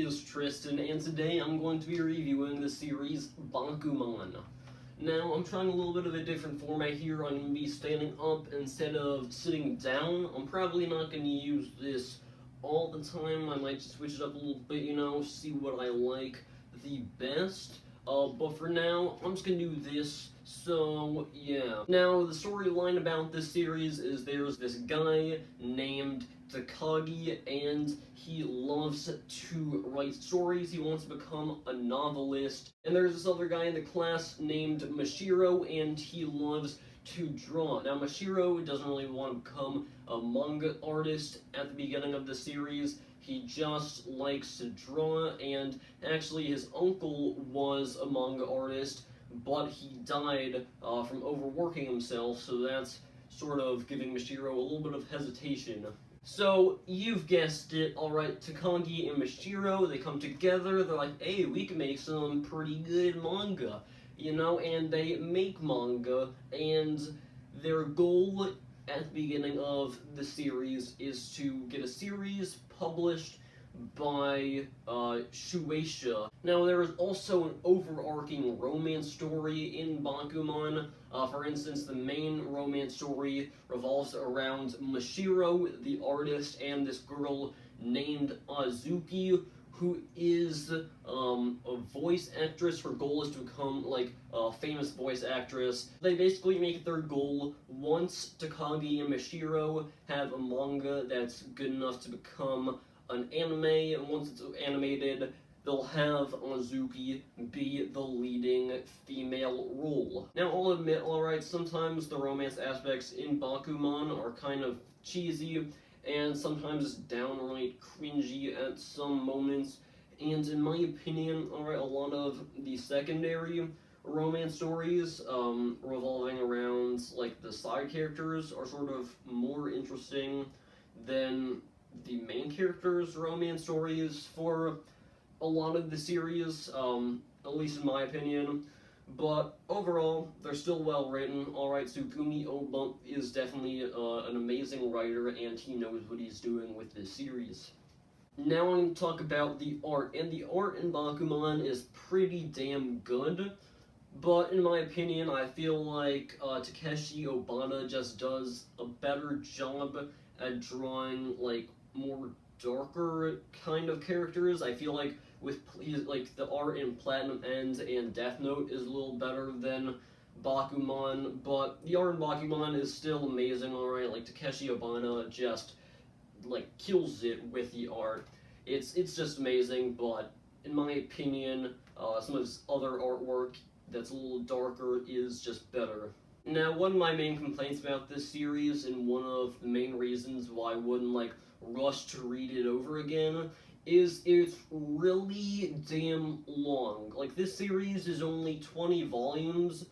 is Tristan, and today I'm going to be reviewing the series Bakuman. Now, I'm trying a little bit of a different format here. I'm going to be standing up instead of sitting down. I'm probably not going to use this all the time. I might just switch it up a little bit, see what I like the best. But for now, I'm just going to do this. So, yeah. Now, the storyline about this series is there's this guy named Takagi, and he loves to write stories. He wants to become a novelist. And there's this other guy in the class named Mashiro, and he loves to draw. Now, Mashiro doesn't really want to become a manga artist at the beginning of the series. He just likes to draw, and actually his uncle was a manga artist, but he died from overworking himself, so that's sort of giving Mashiro a little bit of hesitation. So, you've guessed it, alright, Takagi and Mashiro, they come together, they're like, hey, we can make some pretty good manga, and they make manga, and their goal at the beginning of the series is to get a series published by Shueisha. Now, there is also an overarching romance story in Bakuman. For instance, the main romance story revolves around Mashiro, the artist, and this girl named Azuki, who is a voice actress. Her goal is to become, a famous voice actress. They basically make their goal once Takagi and Mashiro have a manga that's good enough to become an anime, and once it's animated, they'll have Azuki be the leading female role. Now, I'll admit, alright, sometimes the romance aspects in Bakuman are kind of cheesy, and sometimes it's downright cringy at some moments, and in my opinion, alright, a lot of the secondary romance stories revolving around, the side characters are sort of more interesting than the main characters' romance stories for a lot of the series, at least in my opinion. But overall, they're still well written. Alright, Tsugumi Oba is definitely an amazing writer, and he knows what he's doing with this series. Now I'm going to talk about the art, and the art in Bakuman is pretty damn good. But in my opinion, I feel like Takeshi Obata just does a better job at drawing, more darker kind of characters. I feel like the art in Platinum End and Death Note is a little better than Bakuman, but the art in Bakuman is still amazing, alright. Takeshi Obata just kills it with the art. It's just amazing, but in my opinion, some of his other artwork that's a little darker is just better. Now, one of my main complaints about this series, and one of the main reasons why I wouldn't rush to read it over again, is it's really damn long. This series is only 20 volumes,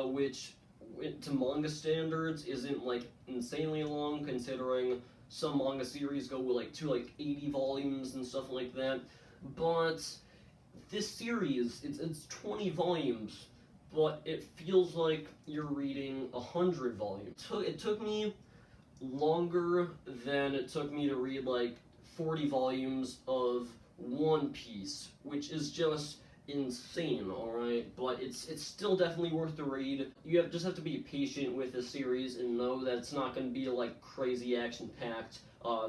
which to manga standards isn't insanely long, considering some manga series go to 80 volumes and stuff like that. But this series, it's 20 volumes, but it feels like you're reading 100 volumes. It took me longer than it took me to read 40 volumes of One Piece, which is just insane, alright? But it's still definitely worth the read. You just have to be patient with the series and know that it's not going to be crazy action-packed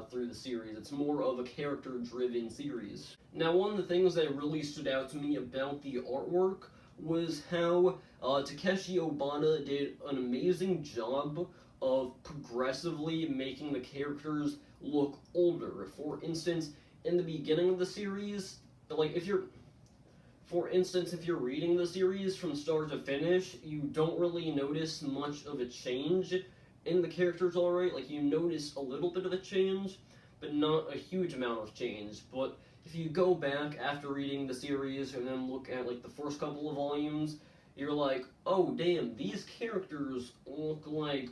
through the series. It's more of a character-driven series. Now, one of the things that really stood out to me about the artwork was how Takeshi Obata did an amazing job of progressively making the characters look older. For instance, in the beginning of the series, if you're reading the series from start to finish, you don't really notice much of a change in the characters, alright? You notice a little bit of a change, but not a huge amount of change. But if you go back after reading the series and then look at the first couple of volumes, you're like, oh damn, these characters look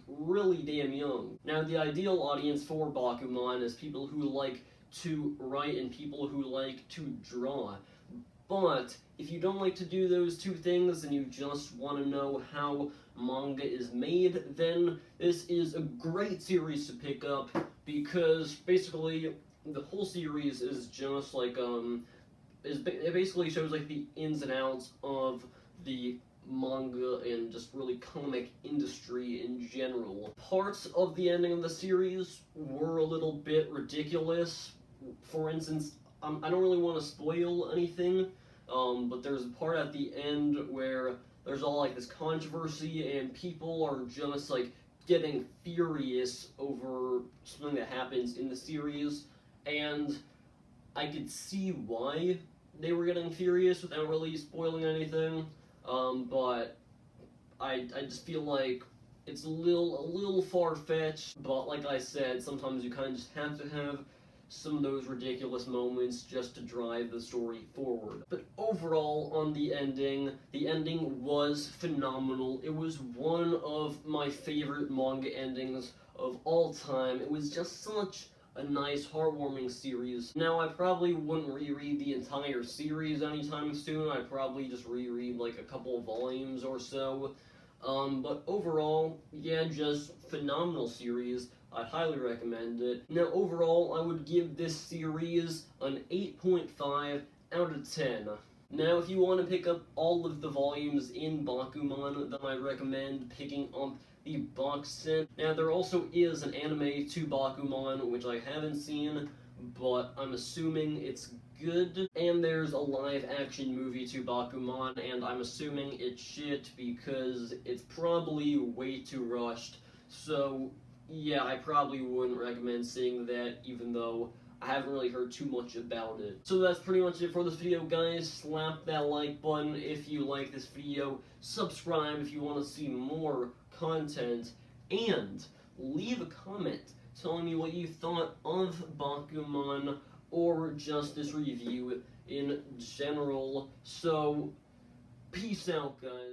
really damn young. Now, the ideal audience for Bakuman is people who like to write and people who like to draw. But if you don't like to do those two things and you just want to know how manga is made, then this is a great series to pick up, because basically the whole series is just it basically shows like the ins and outs of the manga and just really comic industry in general. Parts of the ending of the series were a little bit ridiculous. For instance, I don't really want to spoil anything, but there's a part at the end where there's all like this controversy and people are just like getting furious over something that happens in the series, and I could see why they were getting furious without really spoiling anything. But I just feel like it's a little far fetched. But like I said, sometimes you kind of just have to have some of those ridiculous moments just to drive the story forward. But overall, on the ending was phenomenal. It was one of my favorite manga endings of all time. It was just such a nice, heartwarming series. Now, I probably wouldn't reread the entire series anytime soon. I'd probably just reread like a couple of volumes or so. But overall, yeah, just phenomenal series. I'd highly recommend it. Now, overall, I would give this series an 8.5 out of 10. Now, if you want to pick up all of the volumes in Bakuman, then I recommend picking up the box set. Now, there also is an anime to Bakuman, which I haven't seen, but I'm assuming it's good. And there's a live-action movie to Bakuman, and I'm assuming it's shit because it's probably way too rushed. So, yeah, I probably wouldn't recommend seeing that, even though I haven't really heard too much about it. So that's pretty much it for this video, guys. Slap that like button if you like this video. Subscribe if you want to see more content. And leave a comment telling me what you thought of Bakuman or just this review in general. So, peace out, guys.